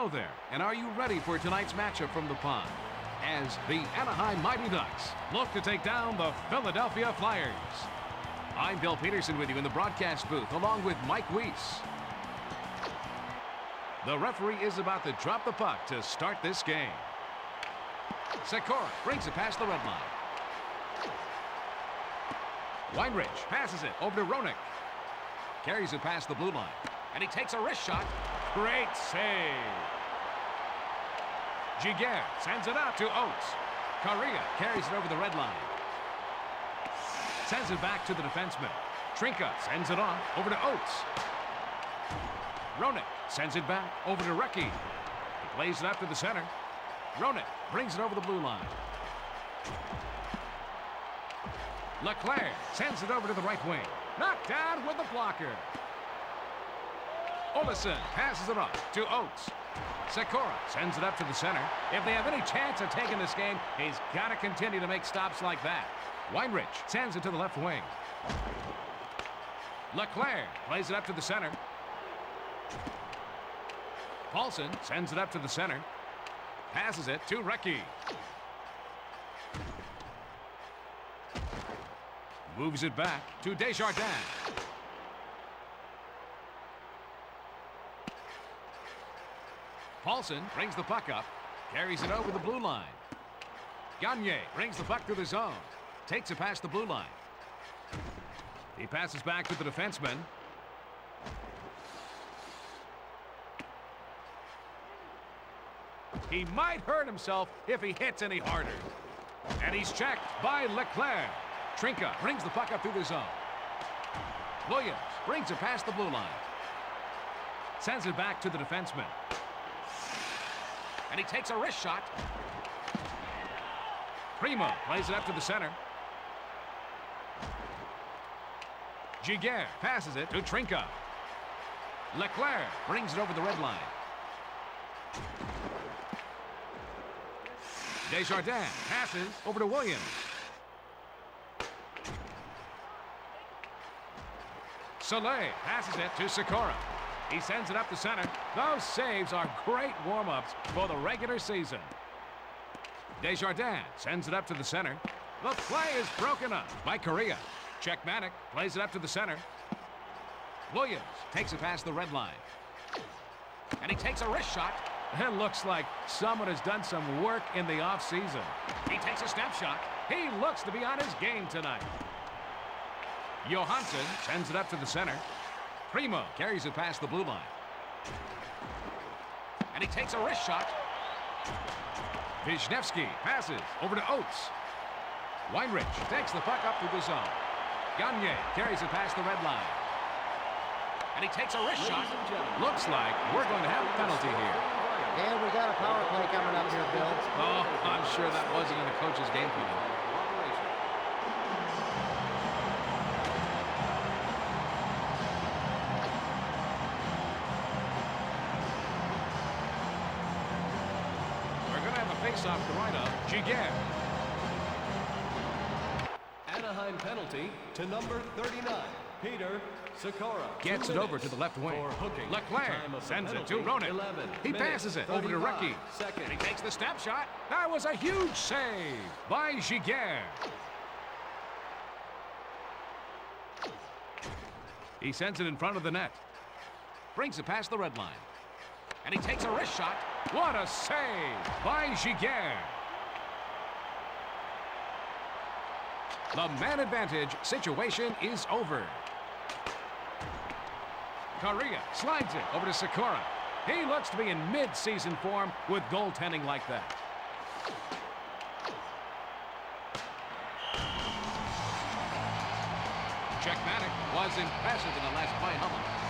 Hello there, and are you ready for tonight's matchup from the pond? As the Anaheim Mighty Ducks look to take down the Philadelphia Flyers. I'm Bill Peterson with you in the broadcast booth, along with Mike Weiss. The referee is about to drop the puck to start this game. Sikora brings it past the red line. Weinrich passes it over to Roenick. Carries it past the blue line, and he takes a wrist shot. Great save. Giguère sends it out to Oates. Correa carries it over the red line. Sends it back to the defenseman. Trinka sends it on over to Oates. Roenick sends it back over to Recchi. He plays it up to the center. Roenick brings it over the blue line. Leclerc sends it over to the right wing. Knocked down with the blocker. Olesen passes it off to Oates. Sikora sends it up to the center. If they have any chance of taking this game, he's got to continue to make stops like that. Weinrich sends it to the left wing. Leclerc plays it up to the center. Paulson sends it up to the center. Passes it to Recchi. Moves it back to Desjardins. Paulson brings the puck up, carries it over the blue line. Gagne brings the puck through the zone, takes it past the blue line. He passes back to the defenseman. He might hurt himself if he hits any harder. And he's checked by Leclerc. Trinka brings the puck up through the zone. Williams brings it past the blue line. Sends it back to the defenseman. And he takes a wrist shot. Primo plays it up to the center. Giguère passes it to Trinka. Leclerc brings it over the red line. Desjardins passes over to Williams. Soleil passes it to Sikora. He sends it up the center. Those saves are great warm-ups for the regular season. Desjardins sends it up to the center. The play is broken up by Correa. Czechmanek plays it up to the center. Williams takes it past the red line. And he takes a wrist shot. It looks like someone has done some work in the offseason. He takes a snapshot. He looks to be on his game tonight. Johansson sends it up to the center. Primo carries it past the blue line. And he takes a wrist shot. Wisniewski passes over to Oates. Weinrich takes the puck up through the zone. Gagne carries it past the red line. And he takes a wrist shot. Looks like we're going to have a penalty here. And we got a power play coming up here, Bill. Oh, I'm sure that wasn't in the coach's game plan. Face-off to right of Giguère. Anaheim penalty to number 39, Peter Sikora. Gets it over to the left wing. Leclerc sends it to Roenick. He passes it over to Recchi. And he takes the snap shot. That was a huge save by Giguère. He sends it in front of the net. Brings it past the red line. And he takes a wrist shot. What a save by Giguère. The man advantage situation is over. Correa slides it over to Sikora. He looks to be in mid-season form with goaltending like that. Czechmanek was impressive in the last play, huh?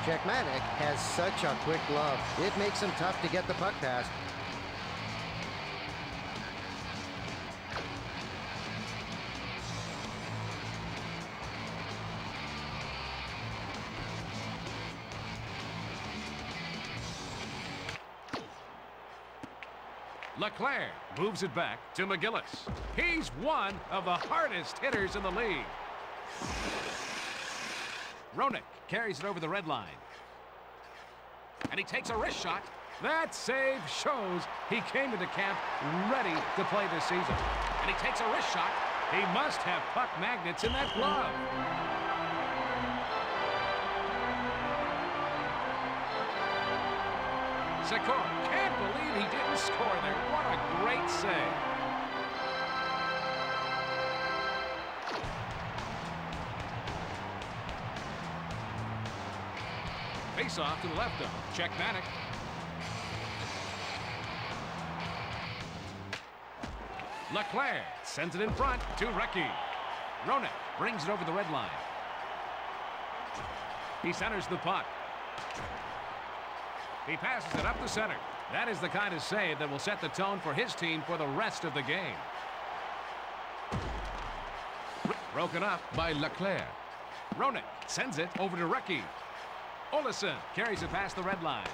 Czechmanek has such a quick glove. It makes him tough to get the puck past. Leclerc moves it back to McGillis. He's one of the hardest hitters in the league. Roenick carries it over the red line. And he takes a wrist shot. That save shows he came into camp ready to play this season. And he takes a wrist shot. He must have puck magnets in that glove. Sikora can't believe he didn't score there. What a great save. Face off to the left of Czechmanek. Leclerc sends it in front to Recchi. Roenick brings it over the red line. He centers the puck. He passes it up the center. That is the kind of save that will set the tone for his team for the rest of the game. Broken up by Leclerc. Roenick sends it over to Recchi. Olesen carries it past the red line.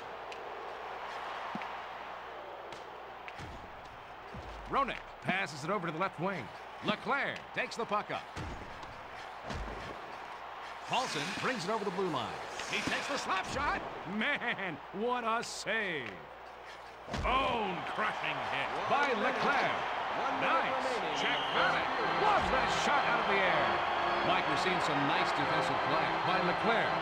Roenick passes it over to the left wing. Leclerc takes the puck up. Paulson brings it over the blue line. He takes the slap shot. Man, what a save. Bone-crushing hit by Leclerc. Nice. Czechmanek loves that shot out of the air. Mike, we're seeing some nice defensive play by Leclerc.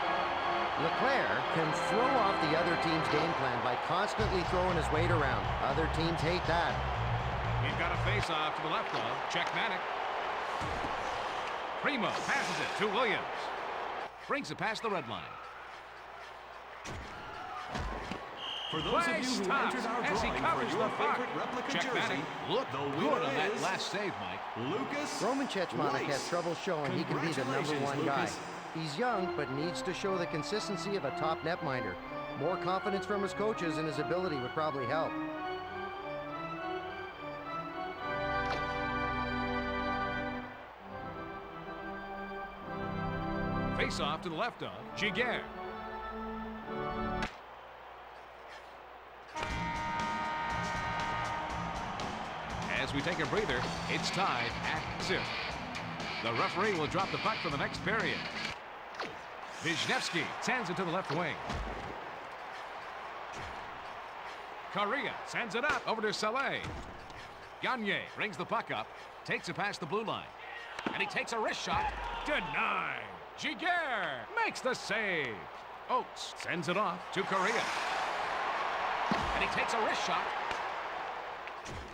Leclerc can throw off the other team's game plan by constantly throwing his weight around. Other teams hate that. He's got a face-off to the left of Czechmanek. Primo passes it to Williams. Brings it past the red line. For those of you who entered our drawing for your favorite replica jersey, looked good on that last save, Mike. Lucas Roman Czechmanek has trouble showing he can be the #1 guy. Lucas. He's young, but needs to show the consistency of a top netminder. More confidence from his coaches and his ability would probably help. Face off to the left of Giguère. As we take a breather, it's tied at 0. The referee will drop the puck for the next period. Wisniewski sends it to the left wing. Correa sends it up over to Saleh. Gagne brings the puck up, takes it past the blue line. And he takes a wrist shot. Denied. Giguère makes the save. Oates sends it off to Correa. And he takes a wrist shot.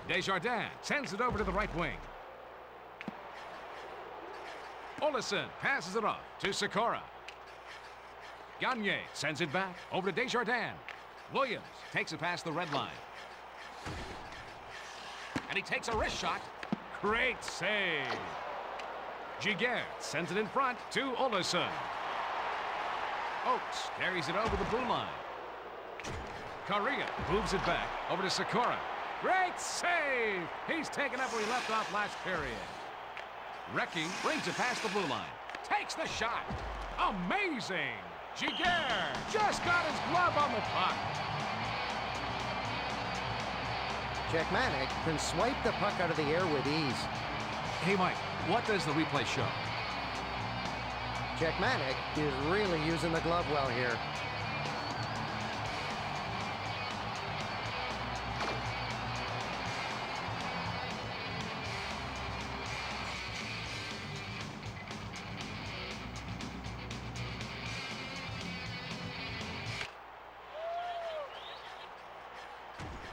Desjardins sends it over to the right wing. Olesen passes it off to Sikora. Gagne sends it back over to Desjardins. Williams takes it past the red line. And he takes a wrist shot. Great save. Giguère sends it in front to Olesen. Oates carries it over the blue line. Correa moves it back over to Sikora. Great save! He's taken up where he left off last period. Recchi brings it past the blue line. Takes the shot. Amazing! Giguère just got his glove on the puck. Czechmanek can swipe the puck out of the air with ease. Hey, Mike, what does the replay show? Czechmanek is really using the glove well here.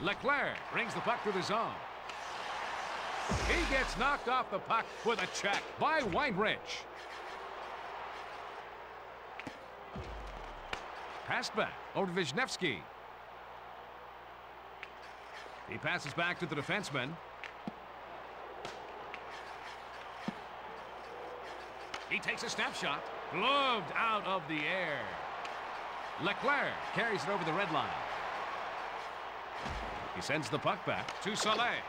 Leclerc brings the puck through the zone. He gets knocked off the puck with a check by Weinrich. Passed back over to Wisniewski. He passes back to the defenseman. He takes a snapshot. Gloved out of the air. Leclerc carries it over the red line. He sends the puck back to Saleh.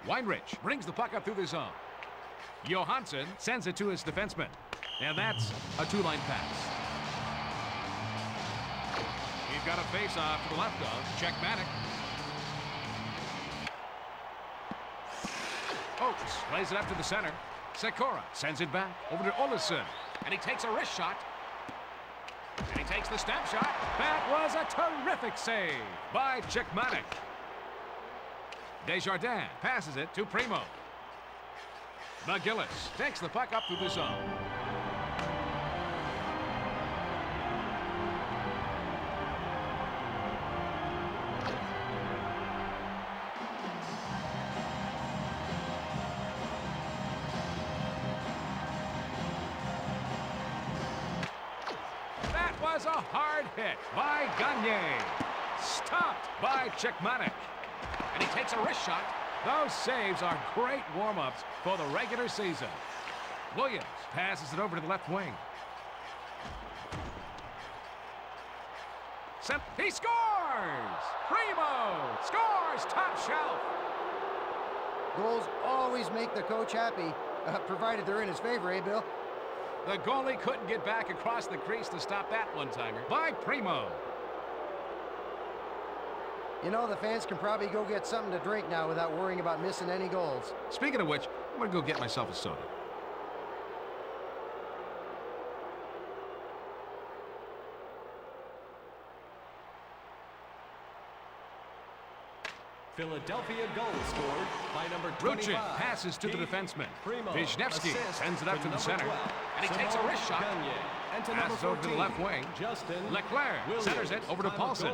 Weinrich brings the puck up through the zone. Johansson sends it to his defenseman. And that's a two-line pass. He's got a face-off to the left of Czechmanek. Oates plays it up to the center. Sikora sends it back over to Olesen. And he takes a wrist shot. And he takes the step shot. That was a terrific save by Chickmanic. Desjardins passes it to Primo. McGillis takes the puck up through the zone. That was a hard hit by Gagne. Stopped by Chickmanic. And he takes a wrist shot. Those saves are great warm-ups for the regular season. Williams passes it over to the left wing. He scores! Primo scores top shelf. Goals always make the coach happy, provided they're in his favor, eh, Bill? The goalie couldn't get back across the crease to stop that one-timer by Primo. You know, the fans can probably go get something to drink now without worrying about missing any goals. Speaking of which, I'm going to go get myself a soda. Philadelphia goal scored by number 25. Ruchin passes to the defenseman. Primo. Wisniewski sends it up to the center. 12. And he takes a wrist shot. Passes over to the left wing. Justin Leclerc centers it over to Paulson.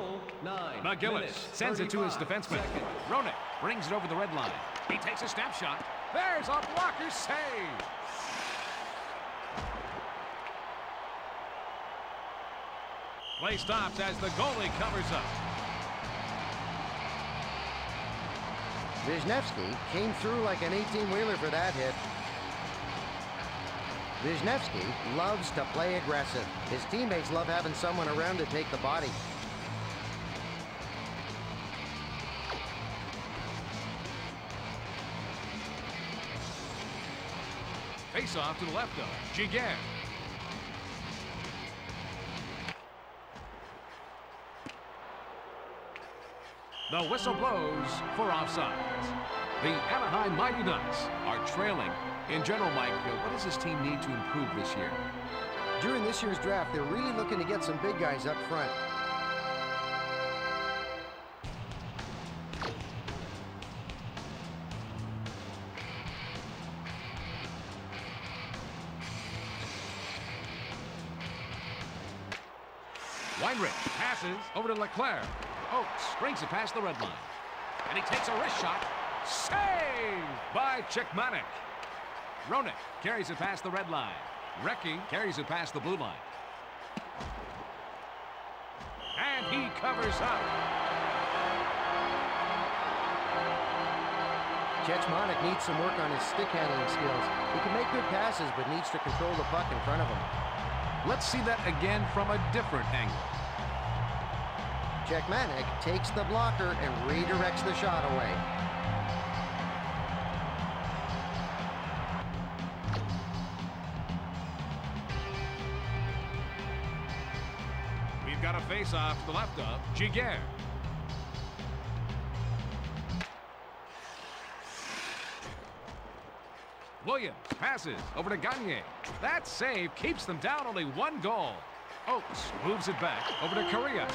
McGillis sends it to his defenseman. Roenick brings it over the red line. He takes a snapshot. There's a blocker save. Play stops as the goalie covers up. Wisniewski came through like an 18-wheeler for that hit. Wisniewski loves to play aggressive. His teammates love having someone around to take the body. Face off to the left of Giguère. The whistle blows for offsides. The Anaheim Mighty Ducks are trailing. In general, Mike, what does this team need to improve this year? During this year's draft, they're really looking to get some big guys up front. Weinrich passes over to Leclerc. Oakes brings it past the red line. And he takes a wrist shot. Saved by Chickmanic. Roenick carries it past the red line. Recchi carries it past the blue line. And he covers up. Chickmanic needs some work on his stick handling skills. He can make good passes, but needs to control the puck in front of him. Let's see that again from a different angle. Chickmanic takes the blocker and redirects the shot away. We've got a face-off to the left of Giguère. Williams passes over to Gagne. That save keeps them down only one goal. Oakes moves it back over to Correa.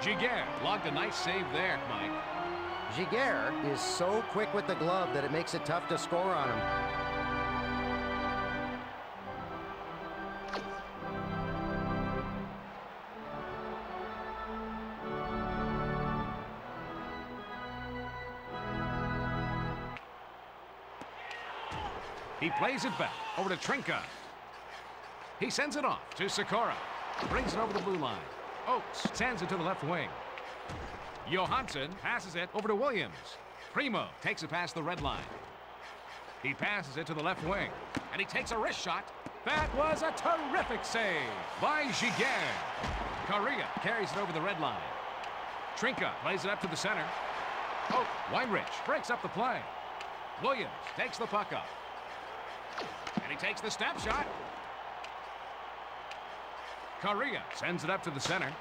Giguère logged a nice save there, Mike. Giguère is so quick with the glove that it makes it tough to score on him. He plays it back over to Trinka. He sends it off to Sikora. Brings it over the blue line. Oakes sends it to the left wing. Johansson passes it over to Williams. Primo takes it past the red line. He passes it to the left wing. And he takes a wrist shot. That was a terrific save by Giguère. Correa carries it over the red line. Trinka plays it up to the center. Oh, Weinrich breaks up the play. Williams takes the puck up. And he takes the step shot. Correa sends it up to the center.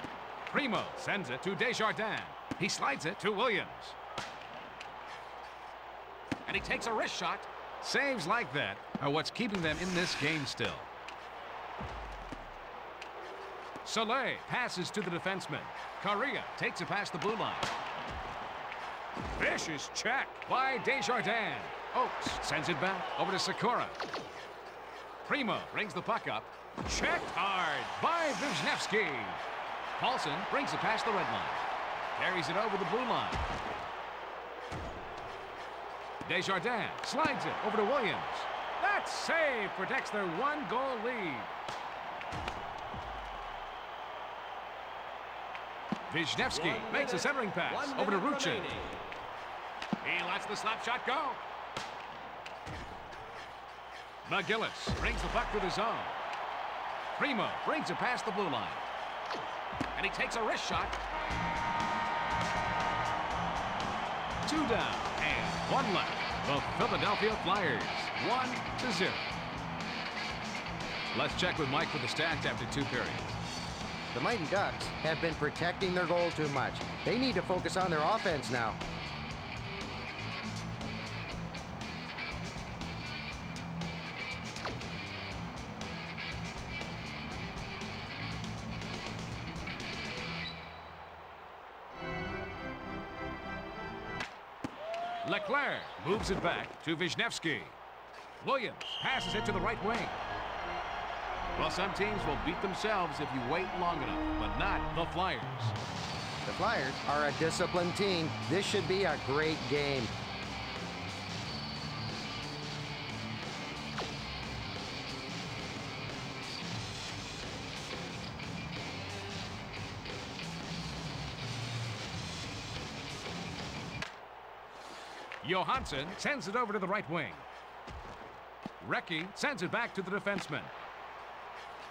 Primo sends it to Desjardins. He slides it to Williams. And he takes a wrist shot. Saves like that are what's keeping them in this game still. Soleil passes to the defenseman. Correa takes it past the blue line. Vicious check by Desjardins. Oakes sends it back over to Sakura. Primo brings the puck up. Checked hard by Wisniewski. Paulson brings it past the red line. Carries it over the blue line. Desjardins slides it over to Williams. That save protects their one-goal lead. Wisniewski makes a centering pass over to Ruchin. He lets the slap shot go. McGillis brings the puck to the zone. Primo brings it past the blue line. And he takes a wrist shot. 2 down and 1 left. The Philadelphia Flyers, 1-0. Let's check with Mike for the stats after 2 periods. The Mighty Ducks have been protecting their goal too much. They need to focus on their offense now. Leclerc moves it back to Wisniewski. Williams passes it to the right wing. Well, some teams will beat themselves if you wait long enough, but not the Flyers. The Flyers are a disciplined team. This should be a great game. Johansson sends it over to the right wing. Recchi sends it back to the defenseman.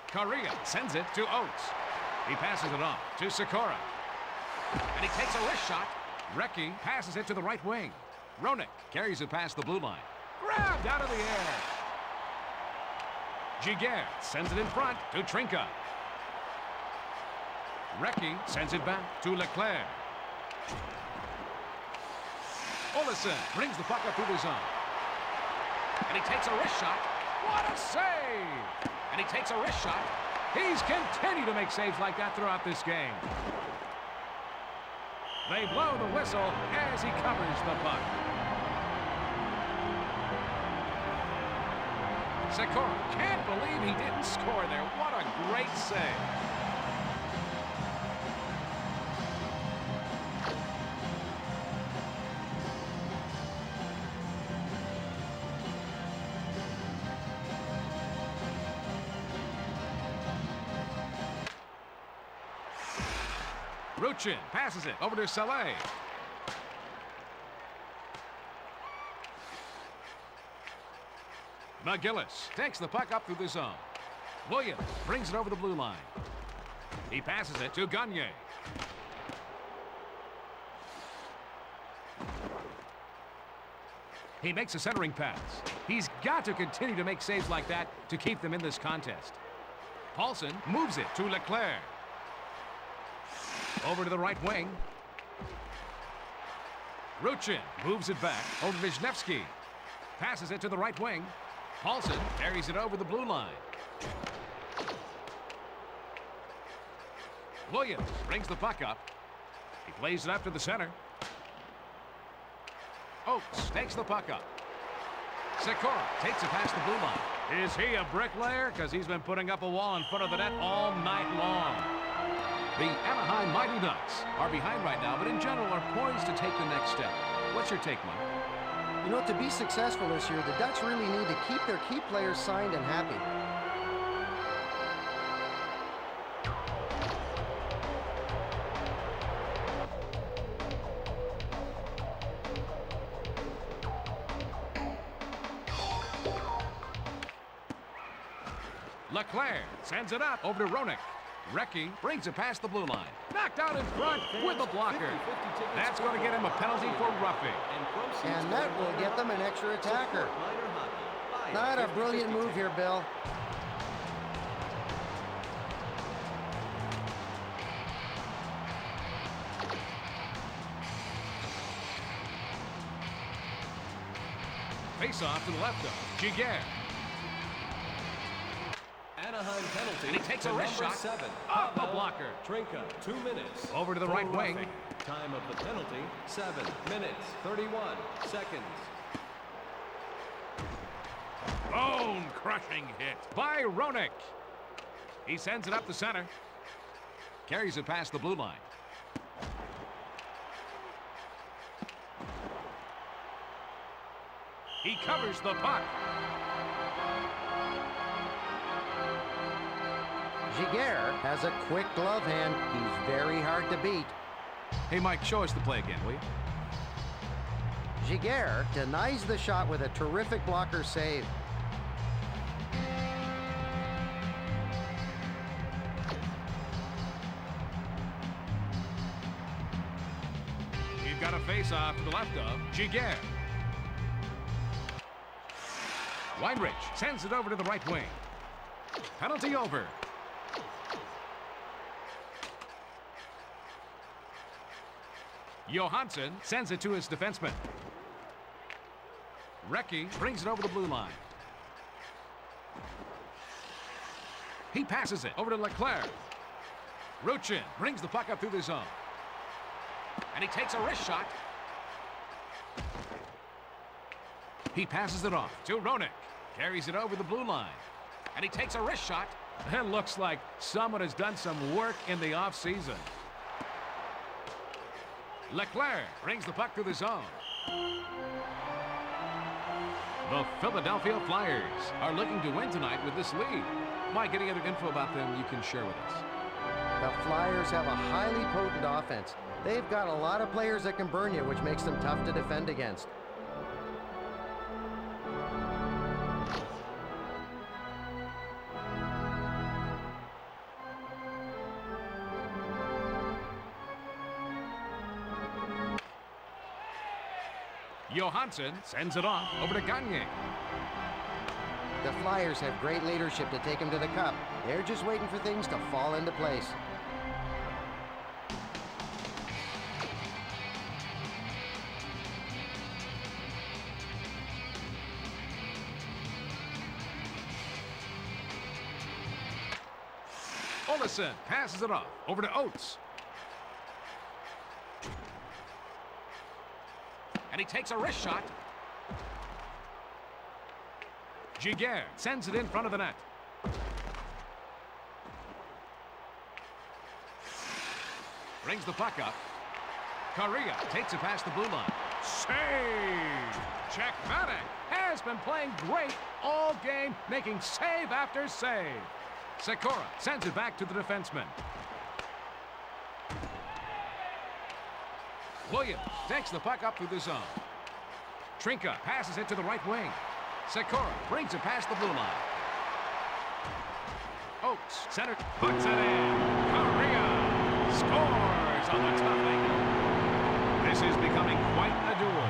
Correa sends it to Oates. He passes it off to Sakura. And he takes a wrist shot. Recchi passes it to the right wing. Roenick carries it past the blue line. Grabbed out of the air. Giguère sends it in front to Trinka. Recchi sends it back to Leclerc. Olesen brings the puck up through the zone. And he takes a wrist shot. What a save! And he takes a wrist shot. He's continued to make saves like that throughout this game. They blow the whistle as he covers the puck. Sakura can't believe he didn't score there. What a great save. Ruchin passes it over to Soleil. McGillis takes the puck up through the zone. Williams brings it over the blue line. He passes it to Gagne. He makes a centering pass. He's got to continue to make saves like that to keep them in this contest. Paulson moves it to Leclerc. Over to the right wing. Ruchin moves it back over to Wisniewski. Passes it to the right wing. Paulson carries it over the blue line. Williams brings the puck up. He plays it up to the center. Oakes takes the puck up. Sakura takes it past the blue line. Is he a bricklayer? Because he's been putting up a wall in front of the net all night long. The Anaheim Mighty Ducks are behind right now, but in general are poised to take the next step. What's your take, Mike? You know, to be successful this year, the Ducks really need to keep their key players signed and happy. Leclerc sends it up over to Roenick. Recchi brings it past the blue line. Knocked out in front with the blocker. That's going to get him a penalty for roughing. And that will get them an extra attacker. Not a brilliant move here, Bill. Face off to the left of Giguère. Anaheim penalty. And he takes a wrist shot. 7. Off the blocker. Trinka, 2 minutes. Over to the right wing. Time of the penalty, 7 minutes, 31 seconds. Bone-crushing hit by Roenick. He sends it up the center. Carries it past the blue line. He covers the puck. Giguère has a quick glove hand. He's very hard to beat. Hey, Mike, show us the play again, will you? Giguère denies the shot with a terrific blocker save. We've got a face-off to the left of Giguère. Weinrich sends it over to the right wing. Penalty over. Johansson sends it to his defenseman. Recchi brings it over the blue line. He passes it over to Leclerc. Ruchin brings the puck up through the zone. And he takes a wrist shot. He passes it off to Roenick. Carries it over the blue line. And he takes a wrist shot. It looks like someone has done some work in the offseason. Leclerc brings the puck through the zone. The Philadelphia Flyers are looking to win tonight with this lead. Mike, any other info about them you can share with us? The Flyers have a highly potent offense. They've got a lot of players that can burn you, which makes them tough to defend against. Johansson sends it off over to Gagne. The Flyers have great leadership to take them to the cup. They're just waiting for things to fall into place. Olesen passes it off over to Oates. And he takes a wrist shot. Giguère sends it in front of the net. Brings the puck up. Correa takes it past the blue line. Save! Czechmanek has been playing great all game, making save after save. Sikora sends it back to the defenseman. Williams takes the puck up through the zone. Trinka passes it to the right wing. Sikora brings it past the blue line. Oates, center, puts it in. Correa scores on the toughie. This is becoming quite a duel.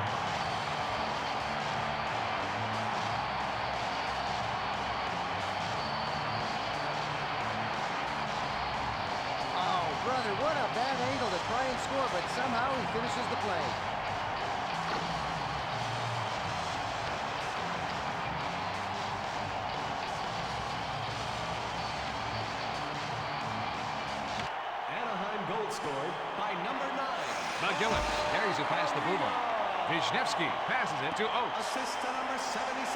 Oh, brother, what a bad angle to try and score, but somehow he finishes the play. Scored by number 9. McGillis carries it past the blue line. Wisniewski passes it to Oates. Assist to number 77.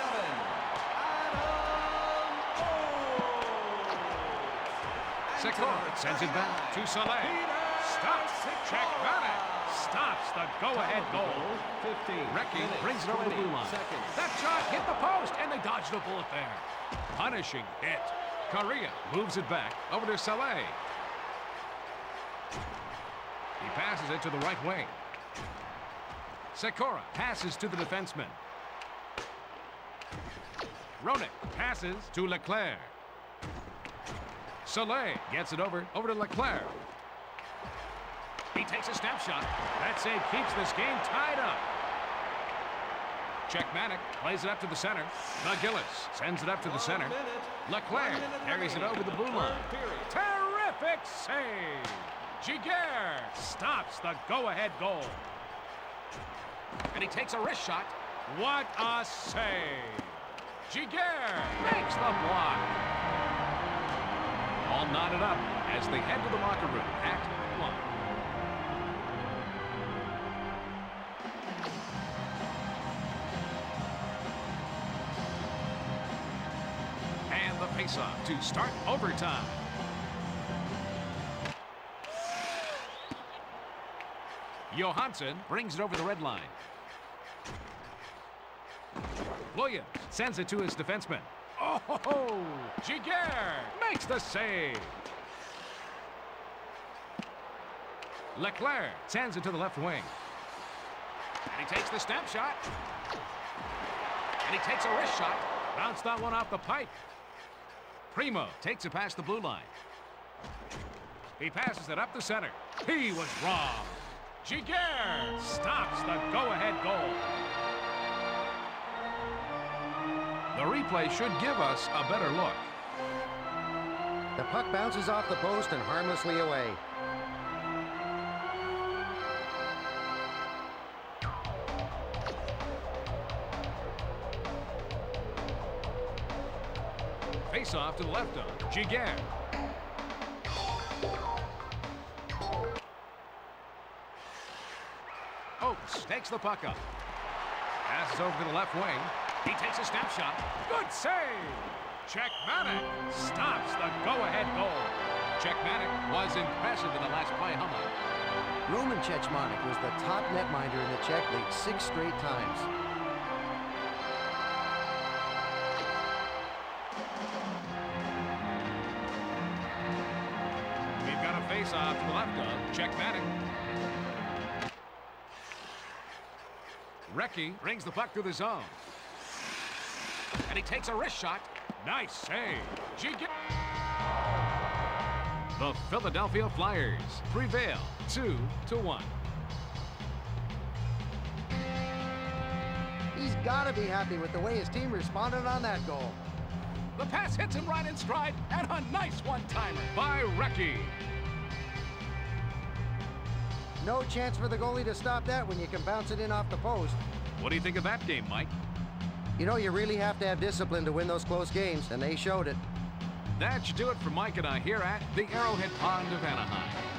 Sikora sends it back to Saleh. Stops. Czechmanek stops the go-ahead goal. 15. Recchi brings it over the blue line. Seconds. That shot hit the post, and they dodged a bullet there. Punishing hit. Correa moves it back over to Saleh. He passes it to the right wing. Sikora passes to the defenseman. Roenick passes to Leclerc. Saleh gets it over to Leclerc. He takes a snapshot. That save keeps this game tied up. Czechmanek plays it up to the center. McGillis sends it up to the center. Leclerc carries it over the blue line. Terrific save! Giguère stops the go-ahead goal. And he takes a wrist shot. What a save! Giguère makes the block. All knotted up as they head to the locker room at 1. And the face-off to start overtime. Johansson brings it over the red line. Williams sends it to his defenseman. Oh, Giguère makes the save. Leclerc sends it to the left wing. And he takes the step shot. And he takes a wrist shot. Bounced that one off the pipe. Primo takes it past the blue line. He passes it up the center. He was wrong. Giguère stops the go-ahead goal. The replay should give us a better look. The puck bounces off the post and harmlessly away. Face off to the left of Giguère. Oates takes the puck up. Passes over to the left wing. He takes a step shot. Good save. Czechmanek stops the go-ahead goal. Czechmanek was impressive in the last play. How much? Roman Czechmanek was the top netminder in the Czech League 6 straight times. We've got a face-off to the left of Czechmanek. Recchi brings the puck through the zone. And he takes a wrist shot. Nice save. The Philadelphia Flyers prevail 2-1. He's got to be happy with the way his team responded on that goal. The pass hits him right in stride, and a nice one-timer by Recchi. No chance for the goalie to stop that when you can bounce it in off the post. What do you think of that game, Mike? You know, you really have to have discipline to win those close games, and they showed it. That should do it for Mike and I here at the Arrowhead Pond of Anaheim.